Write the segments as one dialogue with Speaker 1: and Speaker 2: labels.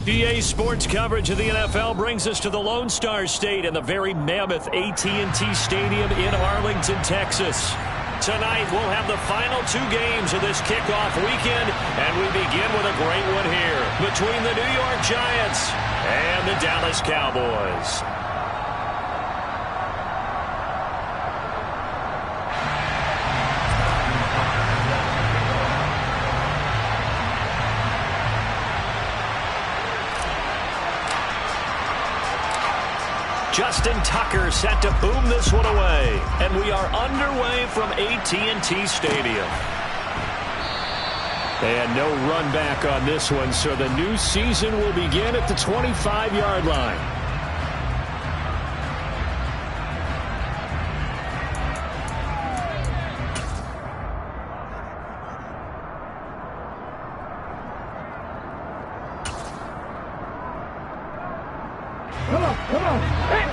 Speaker 1: PA Sports coverage of the NFL brings us to the Lone Star State and the very mammoth AT&T Stadium in Arlington, Texas. Tonight, we'll have the final two games of this kickoff weekend, and we begin with a great one here between the New York Giants and the Dallas Cowboys. Justin Tucker set to boom this one away. And we are underway from AT&T Stadium. And no run back on this one, so the new season will begin at the 25-yard line.
Speaker 2: Come on. Hey.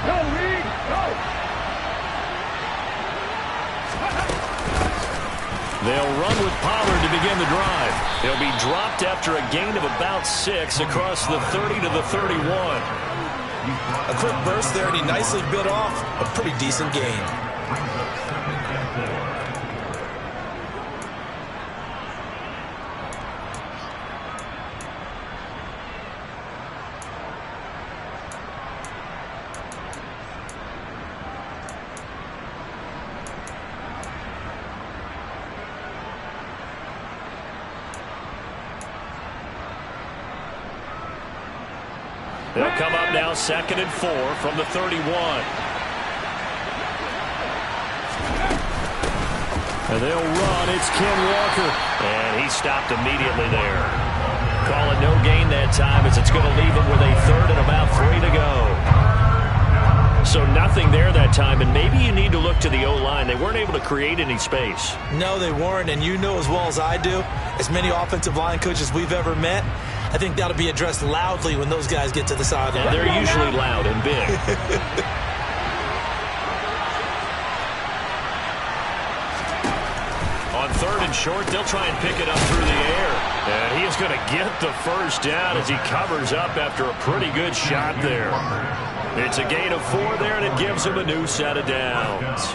Speaker 2: Go, Reed. Go.
Speaker 1: They'll run with Pollard to begin the drive. He'll be dropped after a gain of about 6 across the 30 to the 31.
Speaker 3: A quick burst there, and he nicely bit off a pretty decent gain.
Speaker 1: They'll come up now 2nd and 4 from the 31. And they'll run. It's Ken Walker. And he stopped immediately there. Call it no gain that time as it's going to leave him with a 3rd and about 3 to go. So nothing there that time, and maybe you need to look to the O-line. They weren't able to create any space.
Speaker 3: No, they weren't, and you know as well as I do, as many offensive line coaches we've ever met, I think that'll be addressed loudly when those guys get to the sideline.
Speaker 1: And they're usually loud and big. On 3rd and short, they'll try and pick it up through the air. And he is going to get the first down as he covers up after a pretty good shot there. It's a gain of 4 there, and it gives him a new set of downs.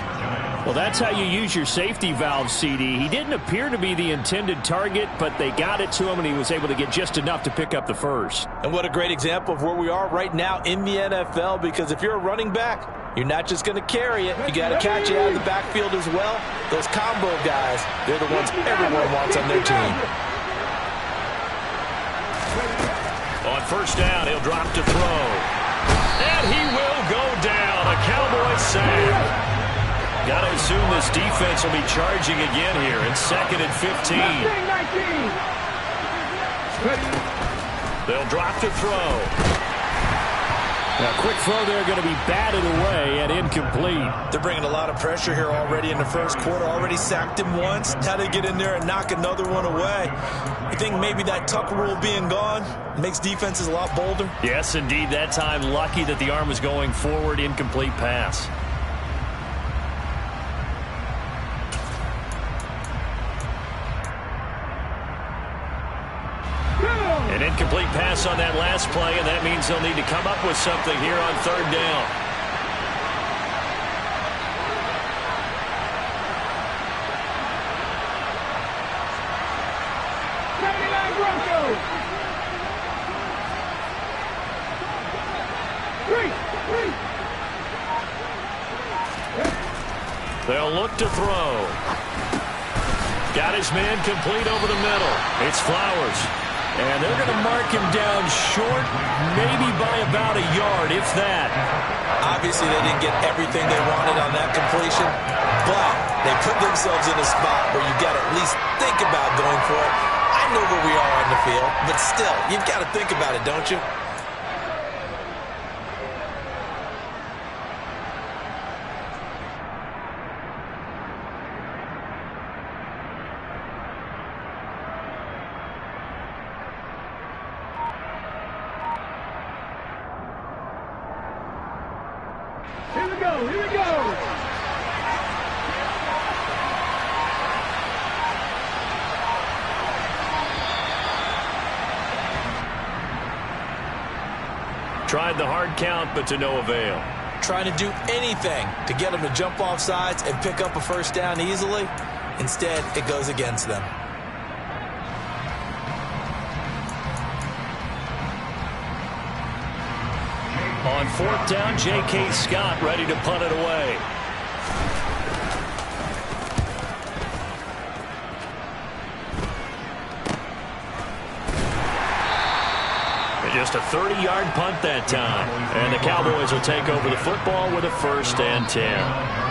Speaker 4: Well, that's how you use your safety valve, CD. He didn't appear to be the intended target, but they got it to him, and he was able to get just enough to pick up the first.
Speaker 3: And what a great example of where we are right now in the NFL, because if you're a running back, you're not just going to carry it. You got to catch it out of the backfield as well. Those combo guys, they're the ones everyone wants on their team.
Speaker 1: On 1st down, he'll drop to throw. And he will go down. A Cowboy sack. Got to assume this defense will be charging again here in 2nd and 15.
Speaker 2: 19.
Speaker 1: They'll drop to throw.
Speaker 4: Now, quick throw there going to be batted away and incomplete.
Speaker 3: They're bringing a lot of pressure here already in the first quarter. Already sacked him once. Had to get in there and knock another one away. I think maybe that tuck rule being gone makes defenses a lot bolder.
Speaker 1: Yes, indeed. That time lucky that the arm was going forward. Incomplete pass. An incomplete pass on that last play, and that means they'll need to come up with something here on 3rd down. They'll look to throw. Got his man complete over the middle. It's Flowers.
Speaker 4: And they're going to mark him down short, maybe by about a yard, if that.
Speaker 3: Obviously, they didn't get everything they wanted on that completion, but they put themselves in a spot where you got to at least think about going for it. I know where we are on the field, but still, you've got to think about it, don't you?
Speaker 2: Here we go.
Speaker 1: Tried the hard count, but to no avail.
Speaker 3: Trying to do anything to get them to jump off sides and pick up a first down easily. Instead, it goes against them.
Speaker 1: On 4th down, J.K. Scott ready to punt it away. Just a 30-yard punt that time. And the Cowboys will take over the football with a 1st and 10.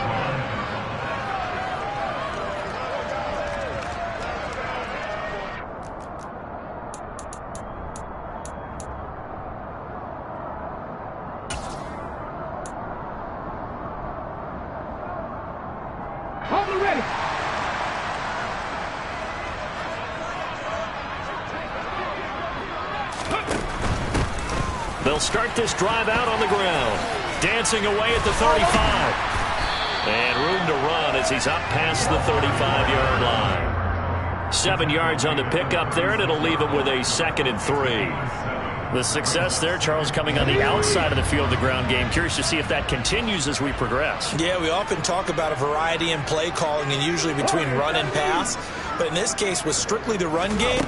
Speaker 1: They'll start this drive out on the ground. Dancing away at the 35. And room to run as he's up past the 35-yard line. 7 yards on the pickup there, and it'll leave him with a 2nd and 3. The success there, Charles, coming on the outside of the field, the ground game. Curious to see if that continues as we progress.
Speaker 3: Yeah, we often talk about a variety in play calling and usually between run and pass. But in this case, with strictly the run game,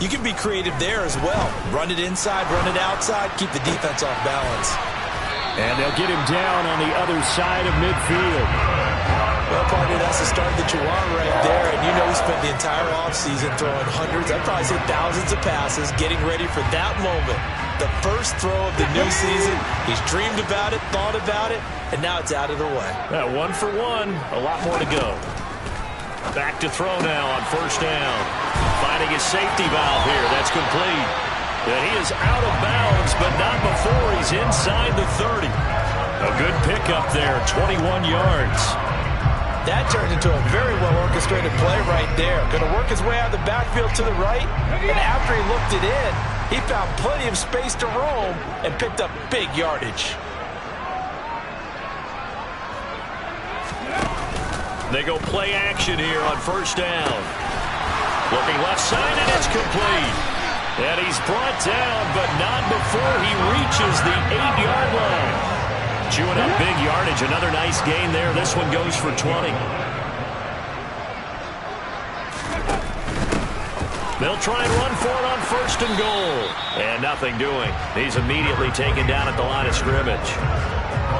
Speaker 3: you can be creative there as well. Run it inside, run it outside, keep the defense off balance.
Speaker 4: And they'll get him down on the other side of midfield.
Speaker 3: Well, partner, that's the start that you want right there. And you know we spent the entire offseason throwing hundreds, I'd probably say thousands of passes, getting ready for that moment. The first throw of the new season. He's dreamed about it, thought about it, and now it's out of the way.
Speaker 1: 1 for 1, a lot more to go. Back to throw now on 1st down. Finding his safety valve here. That's complete. And he is out of bounds, but not before he's inside the 30. A good pickup there, 21 yards.
Speaker 3: That turned into a very well-orchestrated play right there. Going to work his way out of the backfield to the right, and after he looked it in, he found plenty of space to roam and picked up big yardage.
Speaker 1: They go play action here on 1st down. Looking left side, and it's complete. And he's brought down, but not before he reaches the 8-yard line. Chewing up big yardage. Another nice gain there. This one goes for 20. They'll try and run for it on 1st and goal. And nothing doing. He's immediately taken down at the line of scrimmage.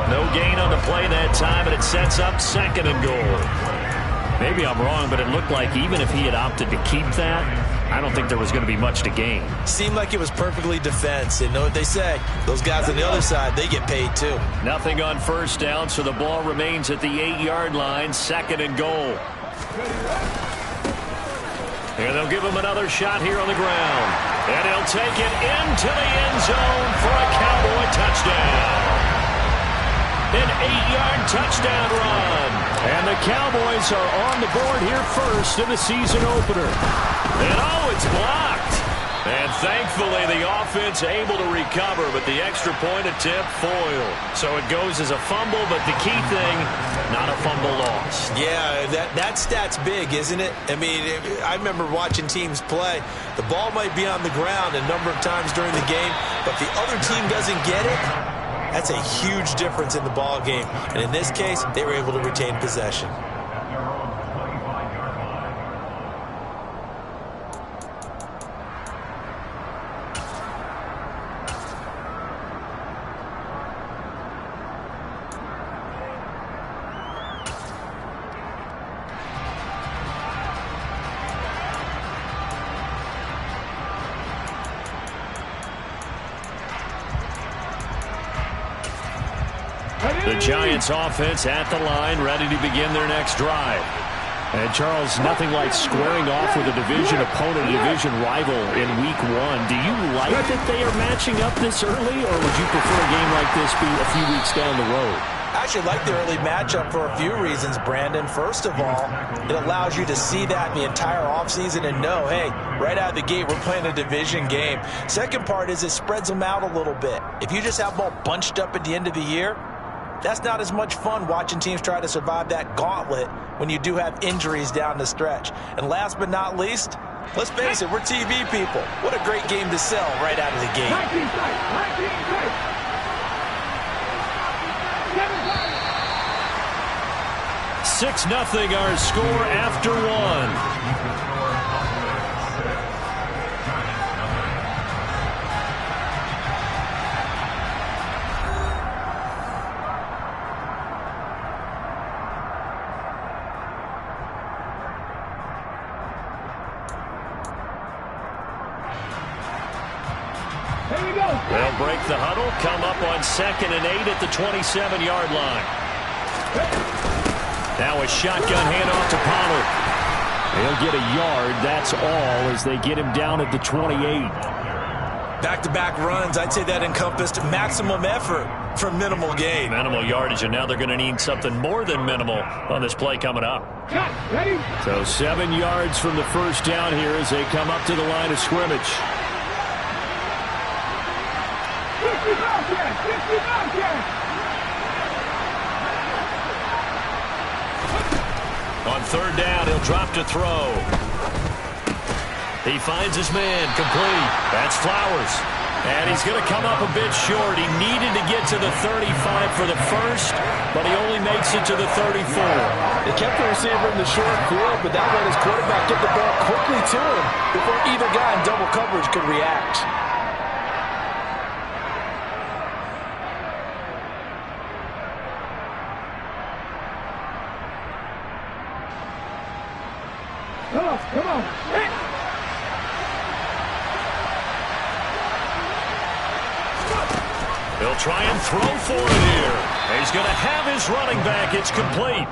Speaker 1: No gain on the play that time, and it sets up 2nd and goal. Maybe I'm wrong, but it looked like even if he had opted to keep that, I don't think there was going to be much to gain.
Speaker 3: Seemed like it was perfectly defense. And know what they say? Those guys on the other side, they get paid too.
Speaker 1: Nothing on 1st down, so the ball remains at the 8-yard line, 2nd and goal. And they'll give him another shot here on the ground. And he'll take it into the end zone for a Cowboy touchdown. An 8-yard touchdown run. And the Cowboys are on the board here first in the season opener. And oh, it's blocked. And thankfully the offense able to recover, but the extra point attempt foiled. So it goes as a fumble, but the key thing, not a fumble loss.
Speaker 3: Yeah, that stat's big, isn't it? I mean, I remember watching teams play. The ball might be on the ground a number of times during the game, but if the other team doesn't get it, that's a huge difference in the ball game. And in this case, they were able to retain possession.
Speaker 1: The Giants offense at the line, ready to begin their next drive. And Charles, nothing like squaring off with a division opponent, a division rival in week 1. Do you like that they are matching up this early, or would you prefer a game like this be a few weeks down the road?
Speaker 3: I actually like the early matchup for a few reasons, Brandon. First of all, it allows you to see that in the entire offseason and know, hey, right out of the gate, we're playing a division game. Second part is it spreads them out a little bit. If you just have them all bunched up at the end of the year, that's not as much fun watching teams try to survive that gauntlet when you do have injuries down the stretch. And last but not least, let's face it, we're TV people. What a great game to sell right out of the gate.
Speaker 1: 6-0 our score after one. They'll break the huddle, come up on 2nd and 8 at the 27-yard line. Now a shotgun handoff to Pollard. They'll get a yard, that's all, as they get him down at the 28.
Speaker 3: Back-to-back runs, I'd say that encompassed maximum effort for minimal gain.
Speaker 1: Minimal yardage, and now they're going to need something more than minimal on this play coming up. So 7 yards from the first down here as they come up to the line of scrimmage. On 3rd down, he'll drop to throw. He finds his man, complete. That's Flowers. And he's going to come up a bit short. He needed to get to the 35 for the first, but he only makes it to the 34.
Speaker 3: They kept the receiver in the short field, but that let his quarterback get the ball quickly to him before either guy in double coverage could react.
Speaker 2: Come on. Hey.
Speaker 1: He'll try and throw for it here. He's going to have his running back. It's complete.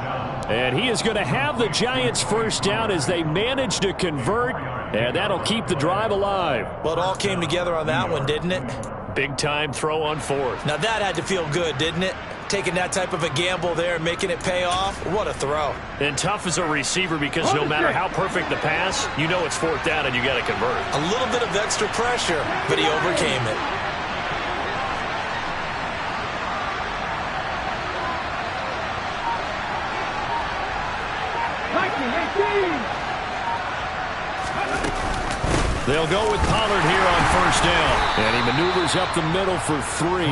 Speaker 1: And he is going to have the Giants first down as they manage to convert, and that'll keep the drive alive.
Speaker 3: Well, it all came together on that one, didn't it?
Speaker 1: Big-time throw on 4th.
Speaker 3: Now that had to feel good, didn't it? Taking that type of a gamble there and making it pay off. What a throw.
Speaker 1: And tough as a receiver because no matter how perfect the pass, you know it's 4th down and you got to convert.
Speaker 3: A little bit of extra pressure, but he overcame it.
Speaker 1: They'll go with Pollard here on 1st down. And he maneuvers up the middle for 3,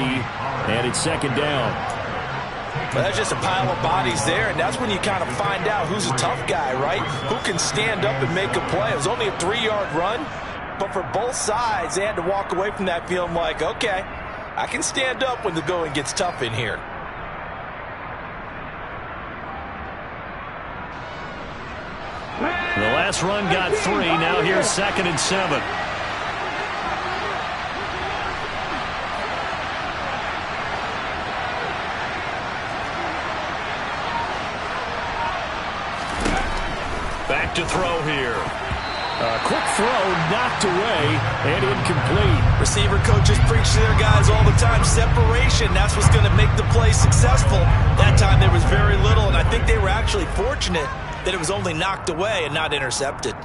Speaker 1: and it's 2nd down.
Speaker 3: Well, that's just a pile of bodies there, and that's when you kind of find out who's a tough guy, right? Who can stand up and make a play. It was only a 3-yard run, but for both sides, they had to walk away from that feeling like, okay, I can stand up when the going gets tough in here.
Speaker 1: The last run got 3. Now here's 2nd and 7. Back to throw here. A quick throw knocked away and incomplete.
Speaker 3: Receiver coaches preach to their guys all the time. Separation, that's what's going to make the play successful. That time there was very little, and I think they were actually fortunate that it was only knocked away and not intercepted.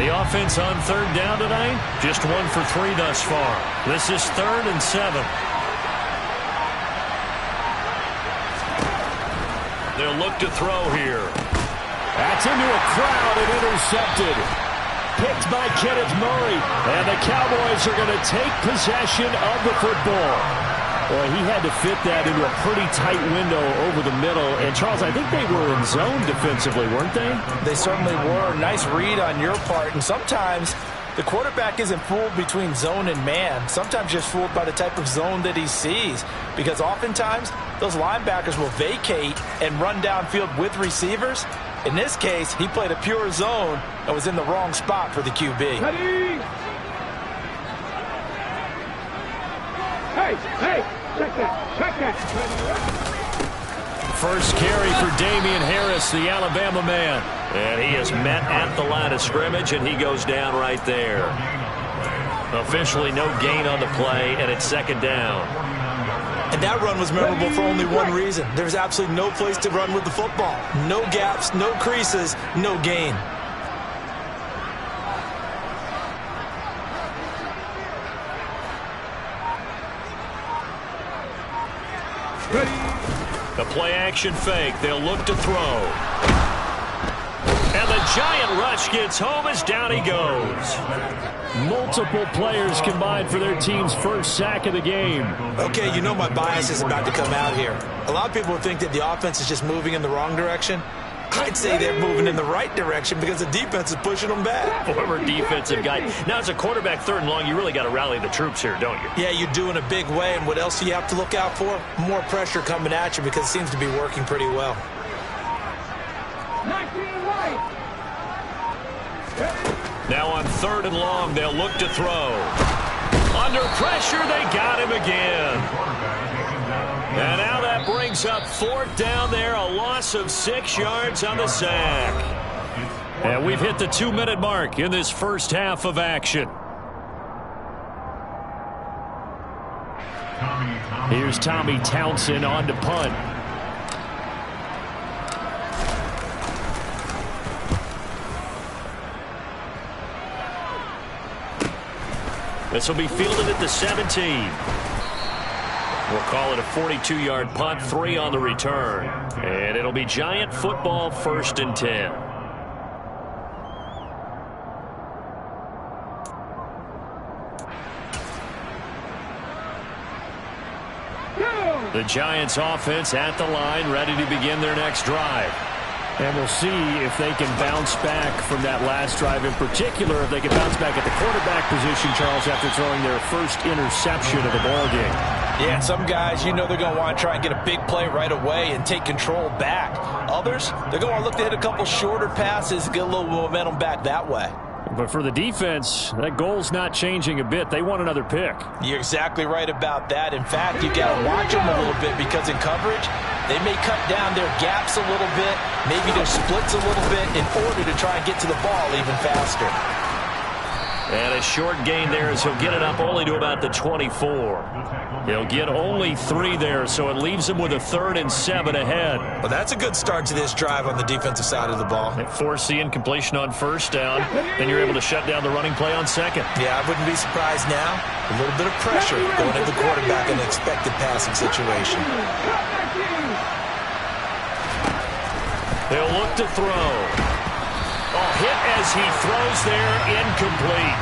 Speaker 1: The offense on 3rd down tonight, just 1 for 3 thus far. This is 3rd and 7. They'll look to throw here. That's into a crowd and intercepted. Picked by Kenneth Murray. And the Cowboys are going to take possession of the football. Boy, he had to fit that into a pretty tight window over the middle. And, Charles, I think they were in zone defensively, weren't they?
Speaker 3: They certainly were. Nice read on your part. And sometimes the quarterback isn't fooled between zone and man. Sometimes just fooled by the type of zone that he sees. Because oftentimes those linebackers will vacate and run downfield with receivers. In this case, he played a pure zone and was in the wrong spot for the QB.
Speaker 2: Ready? Hey! Check that!
Speaker 1: First carry for Damian Harris, the Alabama man. And he is met at the line of scrimmage, and he goes down right there. Officially no gain on the play, and it's 2nd down.
Speaker 3: And that run was memorable for only one reason. There's absolutely no place to run with the football. No gaps, no creases, no gain.
Speaker 1: The play action fake. They'll look to throw. And the giant rush gets home as down he goes.
Speaker 4: Multiple players combined for their team's first sack of the game.
Speaker 3: Okay, you know my bias is about to come out here. A lot of people think that the offense is just moving in the wrong direction. I'd say they're moving in the right direction because the defense is pushing them back.
Speaker 1: Former defensive guy. Now, as a quarterback, 3rd and long, you really got to rally the troops here, don't you?
Speaker 3: Yeah, you do in a big way. And what else do you have to look out for? More pressure coming at you because it seems to be working pretty well.
Speaker 1: Now on 3rd and long, they'll look to throw. Under pressure, they got him again. And now that brings up 4th down there, a loss of 6 yards on the sack. And we've hit the 2-minute mark in this first half of action.
Speaker 4: Here's Tommy Townsend on to punt.
Speaker 1: This will be fielded at the 17. We'll call it a 42-yard punt, 3 on the return. And it'll be Giant football, 1st and 10. The Giants offense at the line, ready to begin their next drive.
Speaker 4: And we'll see if they can bounce back from that last drive, in particular if they can bounce back at the quarterback position, Charles, after throwing their first interception of the ball game.
Speaker 3: Yeah, and some guys, you know they're going to want to try and get a big play right away and take control back. Others, they're going to look to hit a couple shorter passes, get a little momentum back that way.
Speaker 4: But for the defense, that goal's not changing a bit. They want another pick.
Speaker 3: You're exactly right about that. In fact, you got to watch them a little bit because in coverage, they may cut down their gaps a little bit, maybe their splits a little bit in order to try and get to the ball even faster.
Speaker 1: And a short gain there as he'll get it up only to about the 24. He'll get only 3 there, so it leaves him with a 3rd and 7 ahead.
Speaker 3: Well, that's a good start to this drive on the defensive side of the ball.
Speaker 1: They force the incompletion on 1st down. Then you're able to shut down the running play on 2nd.
Speaker 3: Yeah, I wouldn't be surprised now. A little bit of pressure going at the quarterback in an expected passing situation.
Speaker 1: They'll look to throw. Oh, hit as he throws there, incomplete.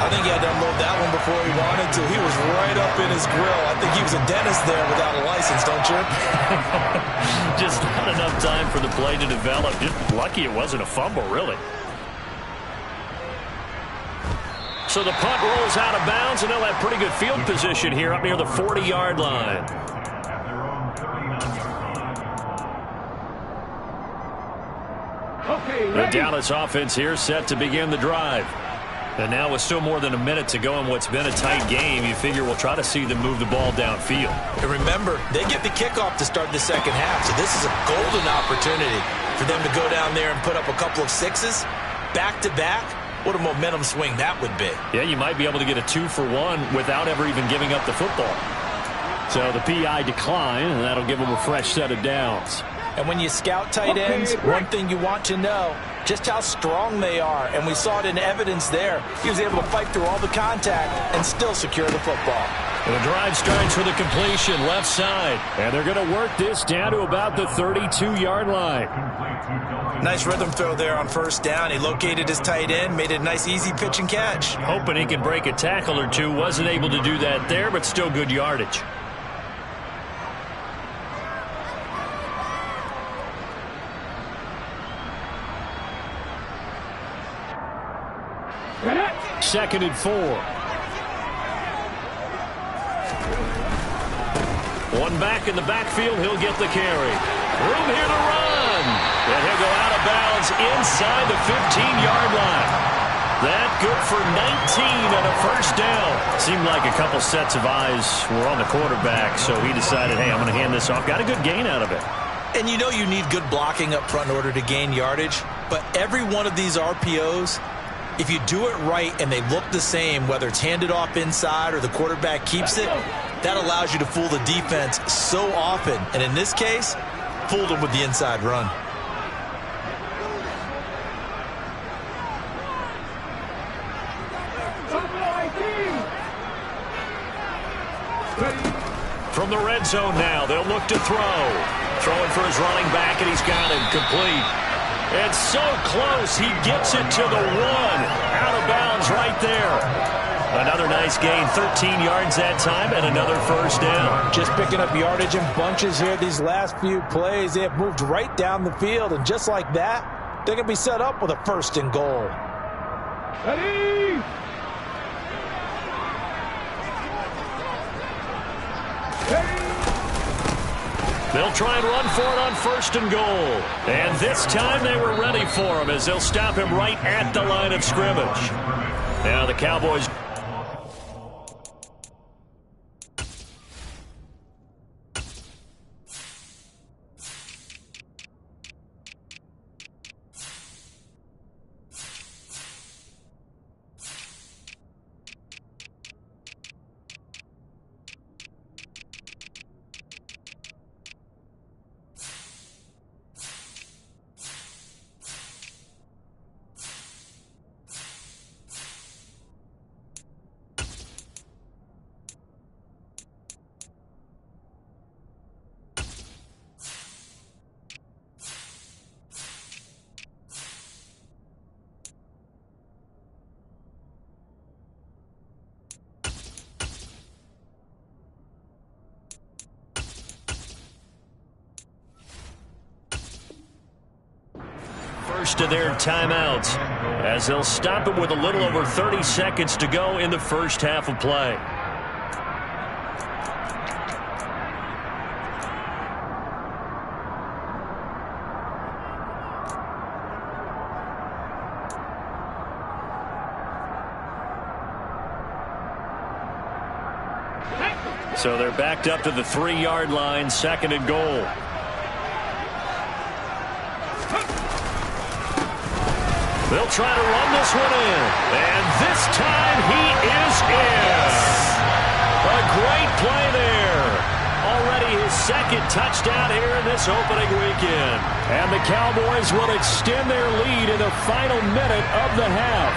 Speaker 3: I think he had to unload that one before he wanted to. He was right up in his grill. I think he was a dentist there without a license, don't you?
Speaker 1: Just not enough time for the play to develop. Just lucky it wasn't a fumble, really. So the punt rolls out of bounds, and they'll have pretty good field position here up near the 40-yard line. The Dallas offense here set to begin the drive. And now with still more than a minute to go in what's been a tight game, you figure we'll try to see them move the ball downfield.
Speaker 3: And remember, they get the kickoff to start the second half, so this is a golden opportunity for them to go down there and put up a couple of 6s back-to-back. What a momentum swing that would be.
Speaker 1: Yeah, you might be able to get a 2-for-1 without ever even giving up the football.
Speaker 4: So the PI decline, and that'll give them a fresh set of downs.
Speaker 3: And when you scout tight ends, one thing you want to know, just how strong they are. And we saw it in evidence there. He was able to fight through all the contact and still secure the football.
Speaker 1: The drive starts with a completion left side.
Speaker 4: And they're going to work this down to about the 32-yard line.
Speaker 3: Nice rhythm throw there on 1st down. He located his tight end, made it a nice easy pitch and catch.
Speaker 1: Hoping he can break a tackle or two. Wasn't able to do that there, but still good yardage.
Speaker 4: Second and 4.
Speaker 1: One back in the backfield. He'll get the carry. Room here to run. And he'll go out of bounds inside the 15-yard line. That good for 19 and a 1st down. Seemed like a couple sets of eyes were on the quarterback, so he decided, hey, I'm going to hand this off. Got a good gain out of it.
Speaker 3: And you know you need good blocking up front in order to gain yardage, but every one of these RPOs, if you do it right and they look the same, whether it's handed off inside or the quarterback keeps it, that allows you to fool the defense so often. And in this case, fooled them with the inside run.
Speaker 1: From the red zone now, they'll look to throw. Throwing for his running back, and he's got him complete. It's so close. He gets it to the 1. Out of bounds right there. Another nice gain, 13 yards that time, and another first down.
Speaker 3: Just picking up yardage in bunches here these last few plays. They have moved right down the field, and just like that, they're going to be set up with a 1st and goal.
Speaker 2: Ready?
Speaker 1: They'll try and run for it on 1st and goal. And this time they were ready for him as they'll stop him right at the line of scrimmage. Now the Cowboys... First of their timeouts as they'll stop it with a little over 30 seconds to go in the first half of play. So they're backed up to the 3-yard line, 2nd and goal. They'll try to run this one in. And this time he is in. A great play there. Already his 2nd touchdown here in this opening weekend. And the Cowboys will extend their lead in the final minute of the half.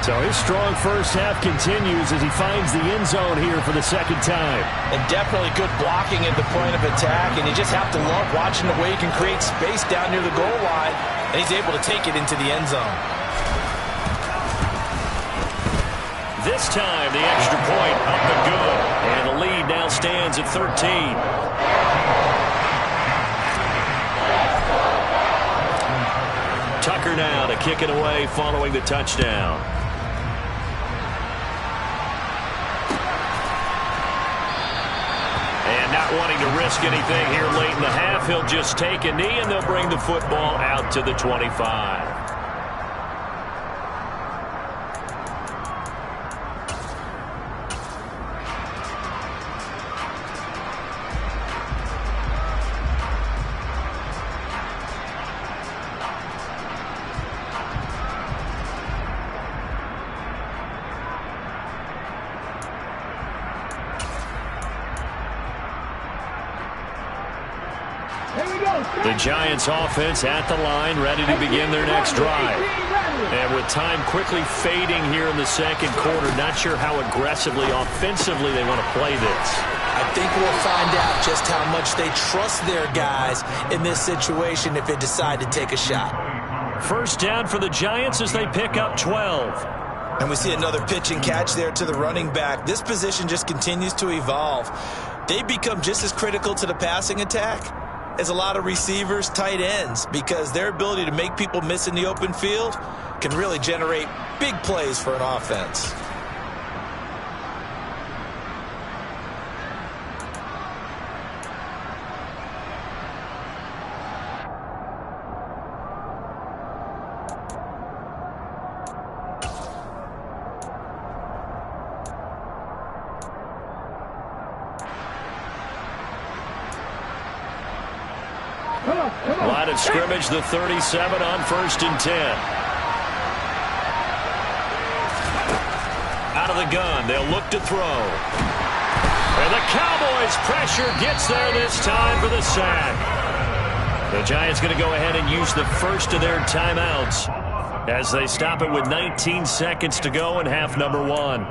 Speaker 1: So his strong first half continues as he finds the end zone here for the 2nd time.
Speaker 3: And definitely good blocking at the point of attack. And you just have to love watching the way he can create space down near the goal line. And he's able to take it into the end zone.
Speaker 1: This time, the extra point up and good. And the lead now stands at 13. Tucker now to kick it away following the touchdown. And not wanting to risk anything here late in the half, he'll just take a knee and they'll bring the football out to the 25. The Giants offense at the line, ready to begin their next drive. And with time quickly fading here in the 2nd quarter, not sure how aggressively, offensively they want to play this.
Speaker 3: I think we'll find out just how much they trust their guys in this situation if they decide to take a shot.
Speaker 1: First down for the Giants as they pick up 12.
Speaker 3: And we see another pitch and catch there to the running back. This position just continues to evolve. They become just as critical to the passing attack as a lot of receivers, tight ends, because their ability to make people miss in the open field can really generate big plays for an offense.
Speaker 1: Line of scrimmage, the 37 on 1st and 10. Out of the gun, they'll look to throw. And the Cowboys' pressure gets there this time for the sack. The Giants going to go ahead and use the first of their timeouts as they stop it with 19 seconds to go in half number 1.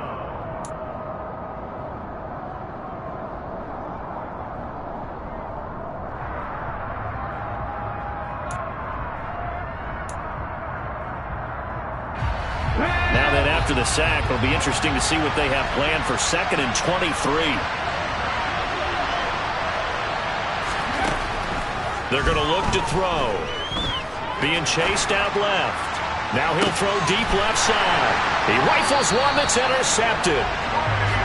Speaker 1: after the sack. It'll be interesting to see what they have planned for 2nd and 23. They're going to look to throw. Being chased out left. Now he'll throw deep left side. He rifles one that's intercepted.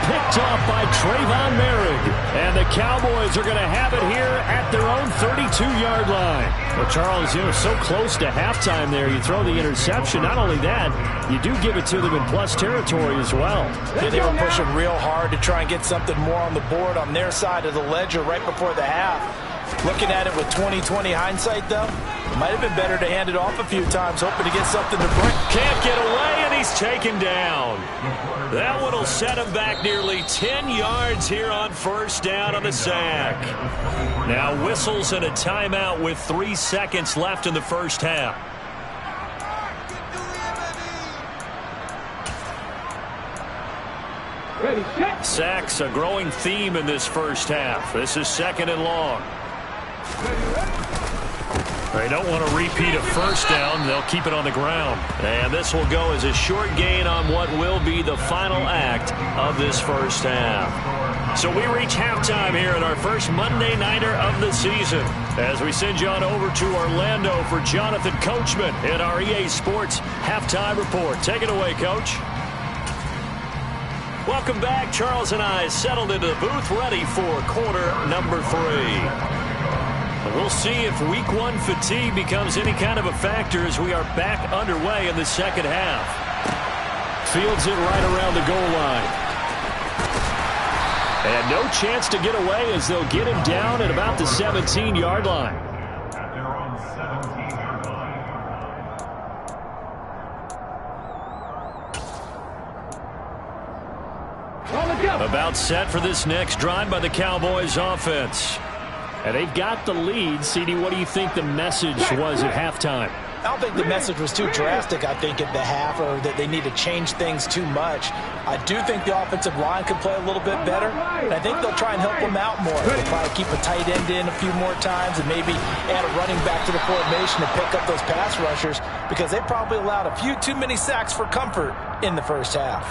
Speaker 1: Picked off by Trayvon Merrick. And the Cowboys are going to have it here at their own 32-yard line. Well, Charles, so close to halftime there. You throw the interception. Not only that, you do give it to them in plus territory as well.
Speaker 3: Yeah, they were pushing real hard to try and get something more on the board on their side of the ledger right before the half. Looking at it with 20/20 hindsight, though, it might have been better to hand it off a few times, hoping to get something to bring.
Speaker 1: Can't get away, and he's taken down. That one will set him back nearly 10 yards here on 1st down on the sack. Now whistles and a timeout with 3 seconds left in the 1st half. Sacks a growing theme in this 1st half. This is 2nd and long. They don't want to repeat a 1st down. They'll keep it on the ground. And this will go as a short gain on what will be the final act of this 1st half. So we reach halftime here in our first Monday Nighter of the season as we send you on over to Orlando for Jonathan Coachman in our EA Sports Halftime Report. Take it away, Coach. Welcome back. Charles and I settled into the booth ready for quarter number 3. We'll see if week 1 fatigue becomes any kind of a factor as we are back underway in the 2nd half. Fields it right around the goal line. And no chance to get away as they'll get him down at about the 17-yard line. About set for this next drive by the Cowboys offense. And they've got the lead. CD, what do you think the message was at halftime?
Speaker 3: I don't think the message was too drastic, I think, at the half, or that they need to change things too much. I do think the offensive line could play a little bit better, and I think they'll try and help them out more. They'll probably keep a tight end in a few more times and maybe add a running back to the formation to pick up those pass rushers because they probably allowed a few too many sacks for comfort in the 1st half.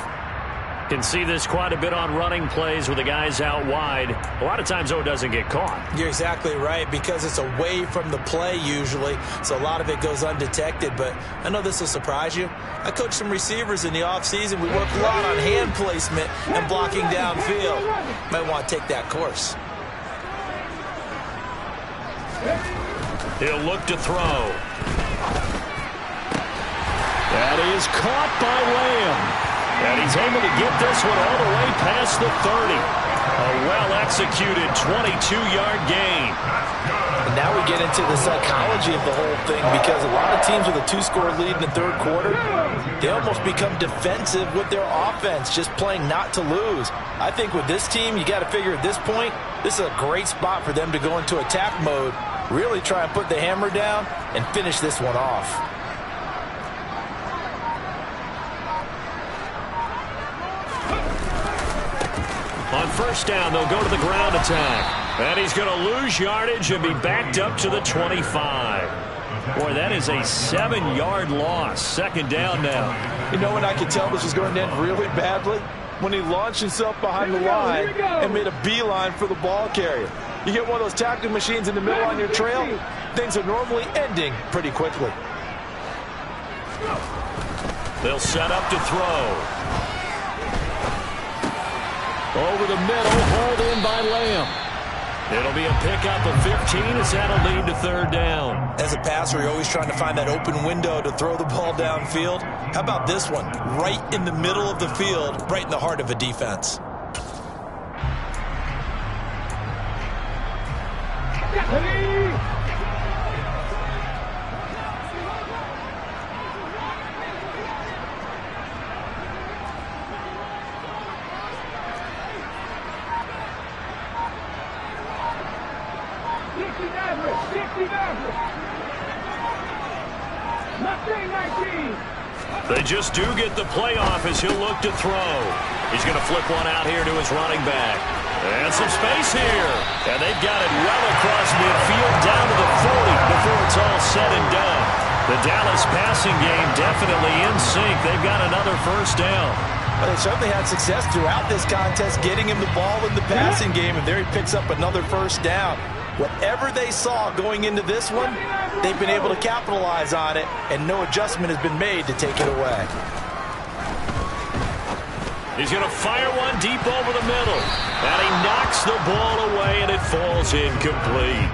Speaker 1: Can see this quite a bit on running plays with the guys out wide. A lot of times, though, it doesn't get caught.
Speaker 3: You're exactly right because it's away from the play usually, so a lot of it goes undetected. But I know this will surprise you. I coached some receivers in the offseason. We work a lot on hand placement and blocking downfield. Might want to take that course.
Speaker 1: He'll look to throw. That is caught by Lamb. And he's able to get this one all the way past the 30. A well-executed 22-yard gain.
Speaker 3: And now we get into the psychology of the whole thing because a lot of teams with a 2-score lead in the 3rd quarter, they almost become defensive with their offense, just playing not to lose. I think with this team, you got to figure at this point, this is a great spot for them to go into attack mode, really try and put the hammer down and finish this one off.
Speaker 1: On 1st down, they'll go to the ground attack. And he's going to lose yardage and be backed up to the 25. Boy, that is a 7-yard loss. 2nd down now.
Speaker 3: You know when I could tell this was going to end really badly? When he launched himself behind the line and made a beeline for the ball carrier. You get one of those tackling machines in the middle on your trail, things are normally ending pretty quickly.
Speaker 1: They'll set up to throw. Over the middle, hauled in by Lamb. It'll be a pickup of 15 as that'll lead to 3rd down.
Speaker 3: As a passer, you're always trying to find that open window to throw the ball downfield. How about this one? Right in the middle of the field, right in the heart of a defense.
Speaker 1: They just do get the playoff as he'll look to throw. He's going to flip one out here to his running back. And some space here. And they've got it well across midfield down to the 40 before it's all said and done. The Dallas passing game definitely in sync. They've got another first down.
Speaker 3: Well, they certainly had success throughout this contest getting him the ball in the passing game, and there he picks up another first down. Whatever they saw going into this one, they've been able to capitalize on it, and no adjustment has been made to take it away.
Speaker 1: He's going to fire one deep over the middle. And he knocks the ball away, and it falls incomplete.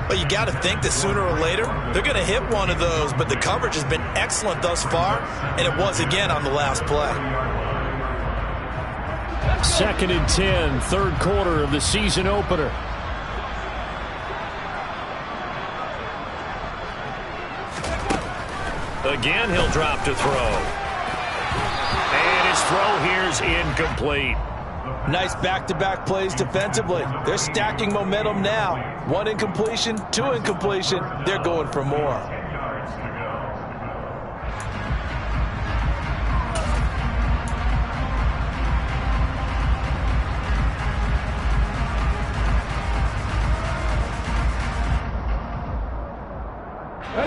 Speaker 3: Well, you got to think that sooner or later, they're going to hit one of those, but the coverage has been excellent thus far, and it was again on the last play.
Speaker 4: 2nd and 10, third quarter of the season opener.
Speaker 1: Again, he'll drop to throw. And his throw here's incomplete.
Speaker 3: Nice back-to-back plays defensively. They're stacking momentum now. 1 incompletion, 2 incompletion. They're going for more.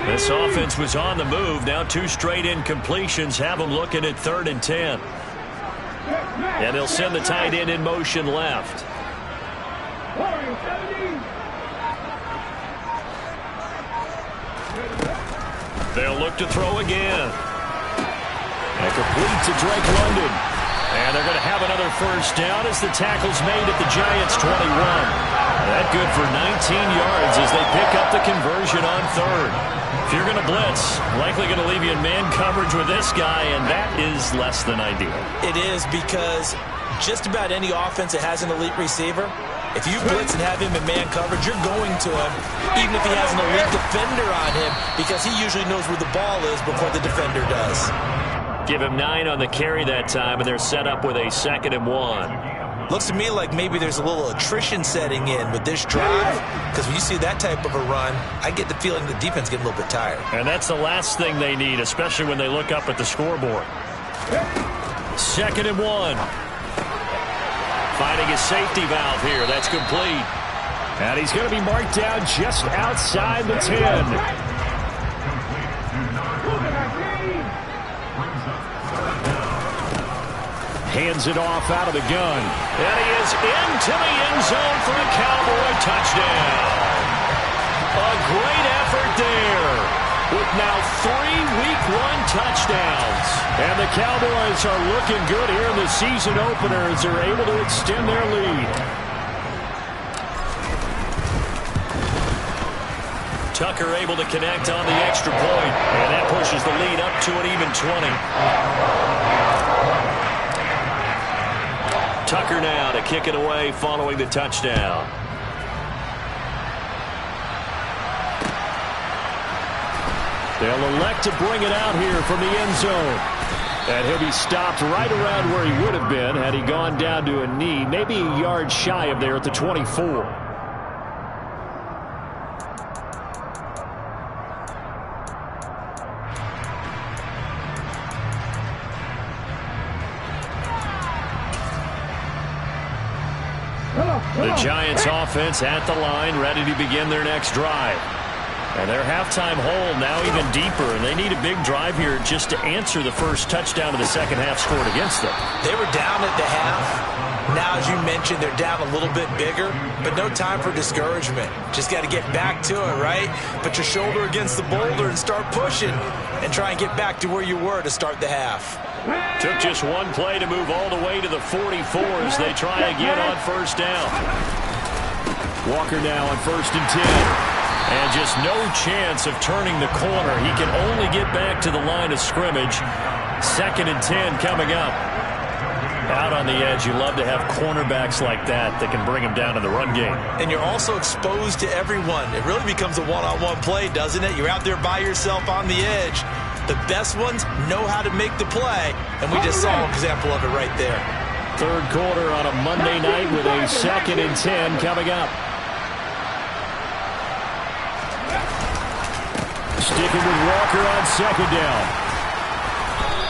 Speaker 1: This offense was on the move. Now 2 straight incompletions have them looking at 3rd and 10. And they'll send the tight end in motion left. They'll look to throw again.
Speaker 4: And complete to Drake London.
Speaker 1: And they're going to have another first down as the tackle's made at the Giants' 21. That good for 19 yards as they pick up the conversion on 3rd. If you're going to blitz, likely going to leave you in man coverage with this guy, and that is less than ideal.
Speaker 3: It is, because just about any offense that has an elite receiver, if you blitz and have him in man coverage, you're going to him, even if he has an elite defender on him, because he usually knows where the ball is before the defender does.
Speaker 1: Give him 9 on the carry that time, and they're set up with a 2nd and 1.
Speaker 3: Looks to me like maybe there's a little attrition setting in with this drive, because when you see that type of a run, I get the feeling the defense getting a little bit tired.
Speaker 1: And that's the last thing they need, especially when they look up at the scoreboard. 2nd and 1. Finding a safety valve here. That's complete.
Speaker 4: And he's going to be marked down just outside the 10. Hands it off out of the gun.
Speaker 1: And he is into the end zone for a Cowboy touchdown. A great effort there, with now 3 Week 1 touchdowns.
Speaker 4: And the Cowboys are looking good here in the season opener as they're able to extend their lead.
Speaker 1: Tucker able to connect on the extra point, and that pushes the lead up to an even 20. Tucker now to kick it away following the touchdown.
Speaker 4: They'll elect to bring it out here from the end zone. And he'll be stopped right around where he would have been had he gone down to a knee, maybe a yard shy of there at the 24.
Speaker 1: The Giants offense at the line, ready to begin their next drive. And their halftime hole now even deeper, and they need a big drive here just to answer the first touchdown of the second half scored against them.
Speaker 3: They were down at the half. Now, as you mentioned, they're down a little bit bigger, but no time for discouragement. Just got to get back to it, right? Put your shoulder against the boulder and start pushing and try and get back to where you were to start the half.
Speaker 1: Took just one play to move all the way to the 44 as they try again on first down.
Speaker 4: Walker now on 1st and 10.
Speaker 1: And just no chance of turning the corner. He can only get back to the line of scrimmage. 2nd and 10 coming up. Out on the edge, you love to have cornerbacks like that can bring him down in the run game.
Speaker 3: And you're also exposed to everyone. It really becomes a one-on-one play, doesn't it? You're out there by yourself on the edge. The best ones know how to make the play, and we just saw an example of it right there.
Speaker 4: Third quarter on a Monday night with a 2nd and 10 coming up. Sticking with Walker on 2nd down.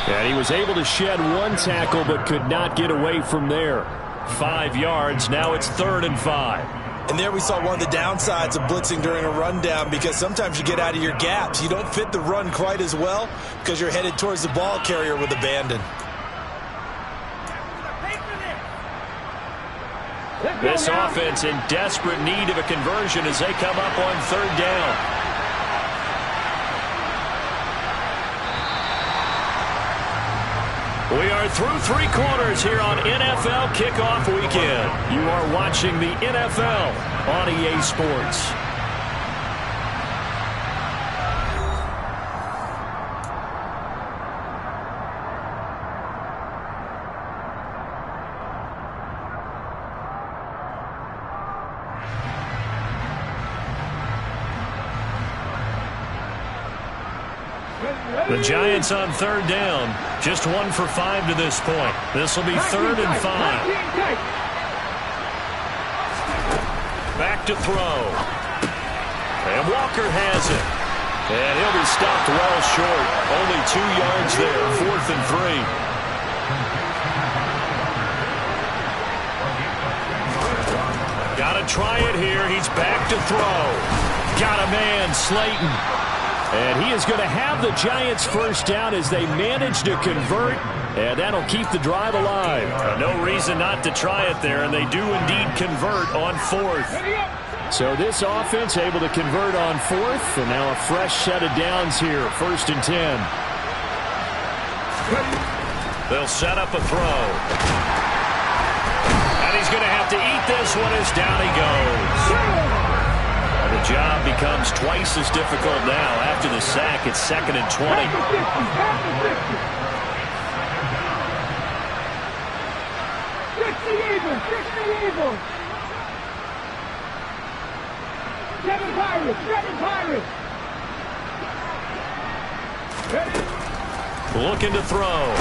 Speaker 4: And he was able to shed one tackle but could not get away from there.
Speaker 1: 5 yards. Now it's 3rd and 5.
Speaker 3: And there we saw one of the downsides of blitzing during a rundown, because sometimes you get out of your gaps. You don't fit the run quite as well because you're headed towards the ball carrier with abandon.
Speaker 1: This offense in desperate need of a conversion as they come up on third down. We are through three quarters here on NFL Kickoff Weekend. You are watching the NFL on EA Sports. The Giants on third down. Just 1 for 5 to this point. This will be 3rd and 5. Back to throw. And Walker has it. And he'll be stopped well short. Only 2 yards there. 4th and 3. Got to try it here. He's back to throw. Got a man, Slayton. And he is going to have the Giants first down as they manage to convert, and that'll keep the drive alive. No reason not to try it there, and they do indeed convert on 4th. So this offense able to convert on 4th, and now a fresh set of downs here, 1st and 10. They'll set up a throw. And he's going to have to eat this one as down he goes. The job becomes twice as difficult now. After the sack, it's 2nd and 20. Looking to throw.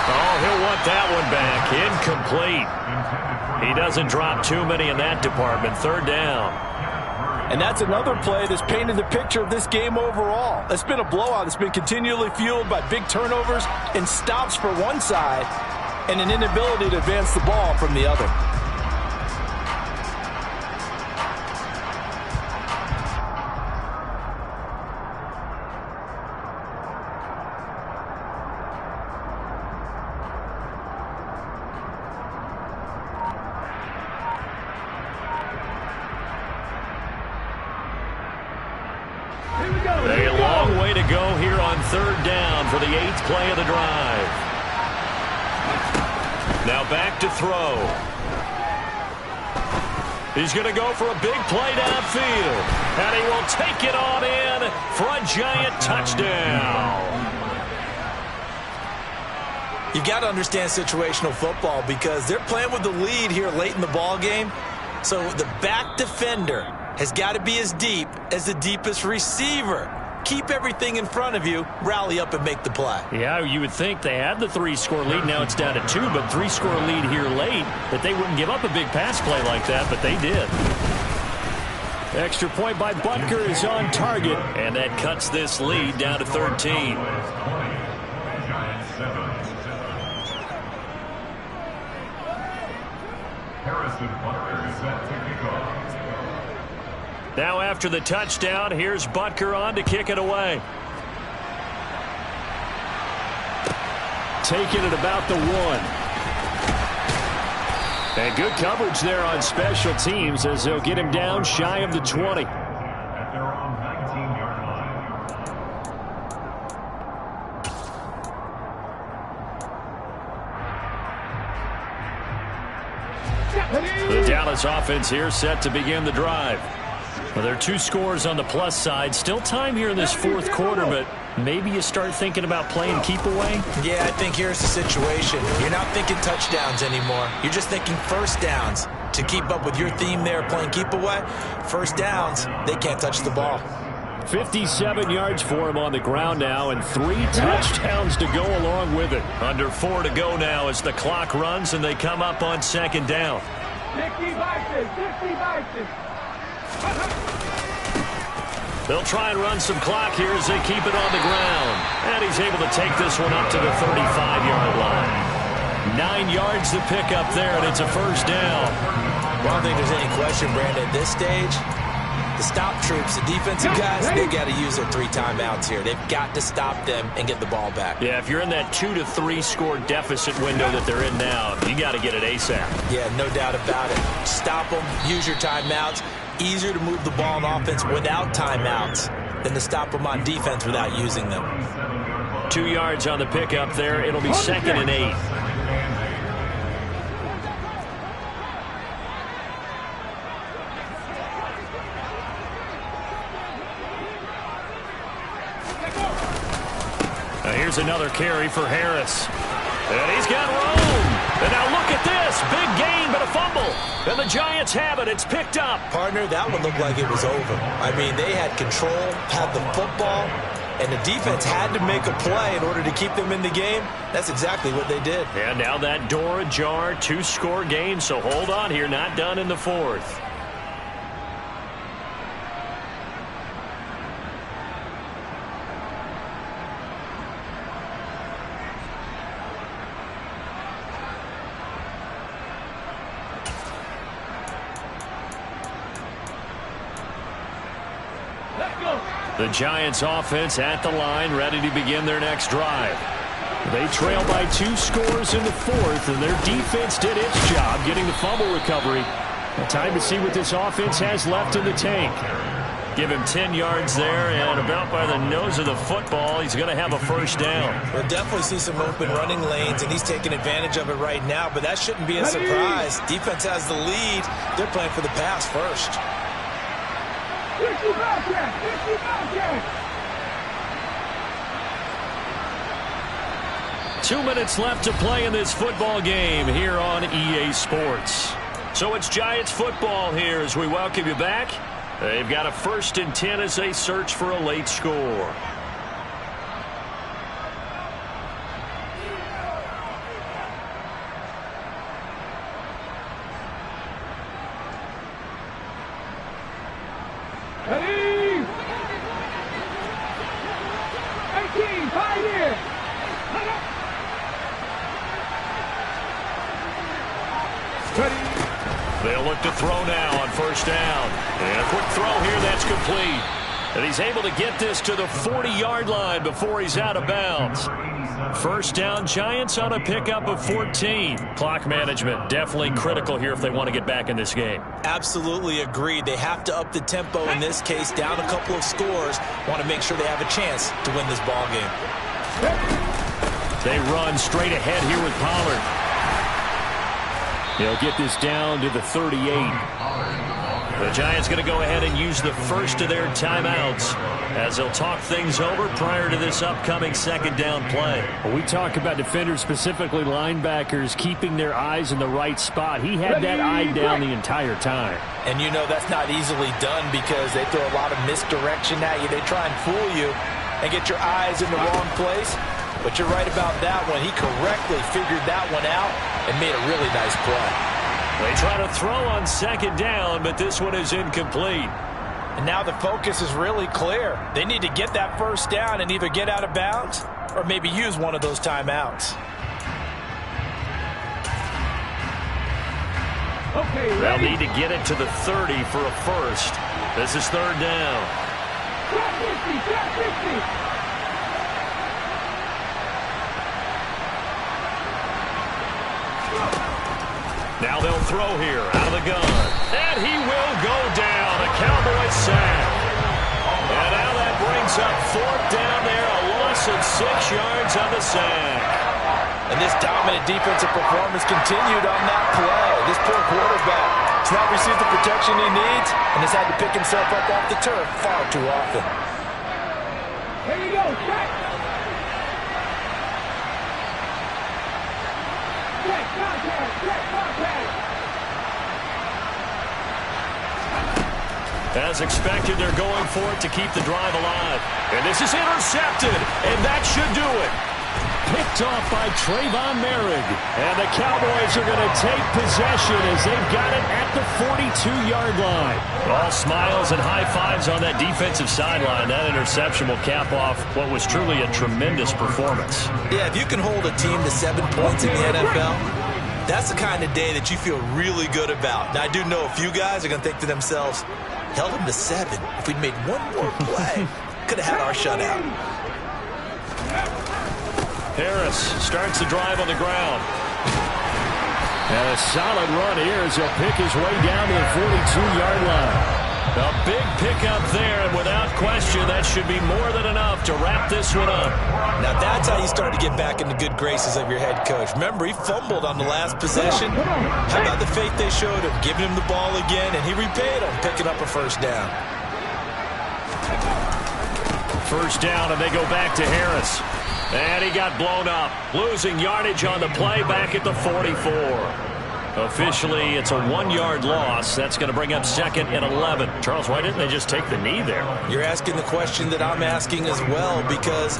Speaker 1: Oh, he'll want that one back. Incomplete. He doesn't drop too many in that department. 3rd down.
Speaker 3: And that's another play that's painted the picture of this game overall. It's been a blowout. It's been continually fueled by big turnovers and stops for one side and an inability to advance the ball from the other.
Speaker 1: A long way to go here on 3rd down for the 8th play of the drive. Now back to throw. He's going to go for a big play downfield. And he will take it on in for a Giant touchdown.
Speaker 3: You've got to understand situational football because they're playing with the lead here late in the ball game. So the back defender has got to be as deep as the deepest receiver. Keep everything in front of you, rally up and make the play.
Speaker 1: Yeah, you would think they had the 3-score lead. Now it's down to 2, but 3-score lead here late, that they wouldn't give up a big pass play like that, but they did. Extra point by Butker is on target, and that cuts this lead down to 13. Now after the touchdown, here's Butker on to kick it away. Taking it about the 1. And good coverage there on special teams as they'll get him down shy of the 20. The Dallas offense here set to begin the drive. Well, there are 2 scores on the plus side. Still time here in this 4th quarter, but maybe you start thinking about playing keep away?
Speaker 3: Yeah, I think here's the situation. You're not thinking touchdowns anymore. You're just thinking first downs. To keep up with your theme there, playing keep away, first downs, they can't touch the ball.
Speaker 1: 57 yards for him on the ground now, and 3 touchdowns to go along with it. Under 4 to go now as the clock runs, and they come up on 2nd down.
Speaker 2: 60 boxes, 60 boxes.
Speaker 1: They'll try and run some clock here as they keep it on the ground. And he's able to take this one up to the 35-yard line. 9 yards to pick up there, and it's a first down.
Speaker 3: Well, I don't think there's any question, Brandon, at this stage, the stop troops, the defensive guys, they've got to use their 3 timeouts here. They've got to stop them and get the ball back.
Speaker 1: Yeah, if you're in that 2 to 3 score deficit window that they're in now, you got to get it ASAP.
Speaker 3: Yeah, no doubt about it. Stop them, use your timeouts. Easier to move the ball on offense without timeouts than to stop them on defense without using them.
Speaker 1: 2 yards on the pickup there. It'll be 2nd and 8. Now here's another carry for Harris. And he's got room. And now look at this. Big gain, but a fumble. And the Giants have it. It's picked up.
Speaker 3: Partner, that one looked like it was over. I mean, they had control, had the football, and the defense had to make a play in order to keep them in the game. That's exactly what they did.
Speaker 1: And now that door ajar, 2-score game. So hold on here. Not done in the 4th. The Giants offense at the line, ready to begin their next drive. They trail by 2 scores in the 4th, and their defense did its job getting the fumble recovery. Time to see what this offense has left in the tank. Give him 10 yards there, and about by the nose of the football, he's going to have a first down.
Speaker 3: We'll definitely see some open running lanes, and he's taking advantage of it right now, but that shouldn't be a surprise. Defense has the lead. They're playing for the pass first.
Speaker 1: 2 minutes left to play in this football game here on EA Sports. So it's Giants football here as we welcome you back. They've got a 1st and 10 as they search for a late score.
Speaker 2: Ready? 18, 5 here.
Speaker 1: They'll look to throw now on 1st down. And a quick throw here, that's complete. And he's able to get this to the 40-yard line before he's out of bounds. 1st down, Giants on a pickup of 14. Clock management definitely critical here if they want to get back in this game.
Speaker 3: Absolutely agreed. They have to up the tempo in this case, down a couple of scores. Want to make sure they have a chance to win this ball game.
Speaker 1: They run straight ahead here with Pollard. They'll get this down to the 38. The Giants going to go ahead and use the first of their timeouts as they'll talk things over prior to this upcoming 2nd down play.
Speaker 4: Well, we talk about defenders, specifically linebackers, keeping their eyes in the right spot. He had that eye down the entire time.
Speaker 3: And you know that's not easily done because they throw a lot of misdirection at you. They try and fool you and get your eyes in the wrong place. But you're right about that one. He correctly figured that one out and made a really nice play.
Speaker 1: They try to throw on 2nd down, but this one is incomplete.
Speaker 3: And now the focus is really clear. They need to get that 1st down and either get out of bounds or maybe use one of those timeouts.
Speaker 2: Okay,
Speaker 1: They'll
Speaker 2: ready?
Speaker 1: need to get it to the 30 for a first. This is 3rd down.
Speaker 2: Track 50.
Speaker 1: Now they'll throw here out of the gun. And he will go down. A Cowboy sack. And now that brings up 4th down there. A loss of 6 yards on the sack.
Speaker 3: And this dominant defensive performance continued on that play. This poor quarterback has not received the protection he needs and has had to pick himself up off the turf far too often.
Speaker 2: Here you go, check. Check, contact, check, contact.
Speaker 1: As expected, they're going for it to keep the drive alive. And this is intercepted, and that should do it.
Speaker 4: Picked off by Trayvon Merrick. And the Cowboys are going to take possession as they've got it at the 42-yard line.
Speaker 1: All smiles and high fives on that defensive sideline. That interception will cap off what was truly a tremendous performance.
Speaker 3: Yeah, if you can hold a team to 7 points in the NFL, That's the kind of day that you feel really good about. Now, I do know a few guys are going to think to themselves, held him to 7. If we'd made one more play, could have had our shutout.
Speaker 1: Harris starts the drive on the ground.
Speaker 4: And a solid run here as he'll pick his way down to the 42-yard line.
Speaker 1: A big pickup there, and without question, that should be more than enough to wrap this one up.
Speaker 3: Now, that's how you start to get back in the good graces of your head coach. Remember, he fumbled on the last possession. How about the faith they showed him, giving him the ball again, and he repaid him, picking up a first down.
Speaker 1: First down, and they go back to Harris. And he got blown up, losing yardage on the play back at the 44. Officially, it's a 1-yard loss. That's going to bring up 2nd and 11.
Speaker 4: Charles, why didn't they just take the knee there?
Speaker 3: You're asking the question that I'm asking as well, because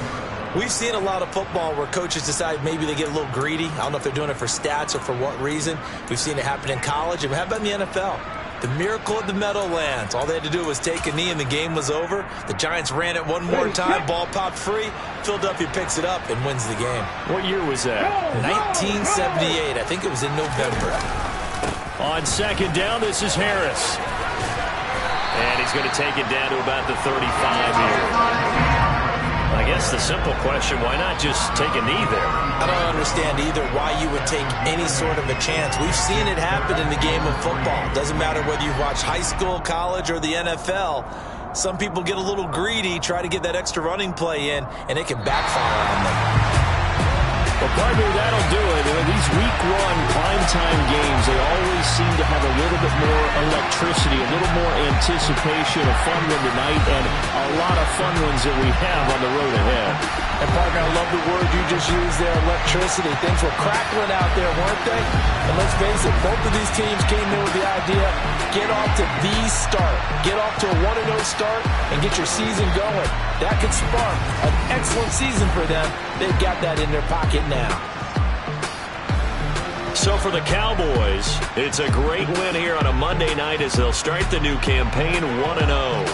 Speaker 3: we've seen a lot of football where coaches decide maybe they get a little greedy. I don't know if they're doing it for stats or for what reason. We've seen it happen in college. And how about in the NFL? The miracle of the Meadowlands. All they had to do was take a knee and the game was over. The Giants ran it one more time. Ball popped free. Philadelphia picks it up and wins the game.
Speaker 4: What year was that?
Speaker 3: 1978. I think it was in November.
Speaker 1: On 2nd down, this is Harris. And he's going to take it down to about the 35 here. I guess the simple question, why not just take a knee there?
Speaker 3: I don't understand either why you would take any sort of a chance. We've seen it happen in the game of football. Doesn't matter whether you watch high school, college, or the NFL. Some people get a little greedy, try to get that extra running play in, and it can backfire on them.
Speaker 4: Well, partner, that'll do it. In these week 1 primetime games, they always seem to have a little bit more electricity, a little more anticipation, a fun one tonight, and a lot of fun ones that we have on the road ahead.
Speaker 5: And, partner, I love the word you just used there, electricity. Things were crackling out there, weren't they? And let's face it, both of these teams came in with the idea, get off to the start. Get off to a 1-0 start and get your season going. That could spark an excellent season for them. They've got that in their pocket now.
Speaker 1: So for the Cowboys, it's a great win here on a Monday night as they'll start the new campaign 1-0.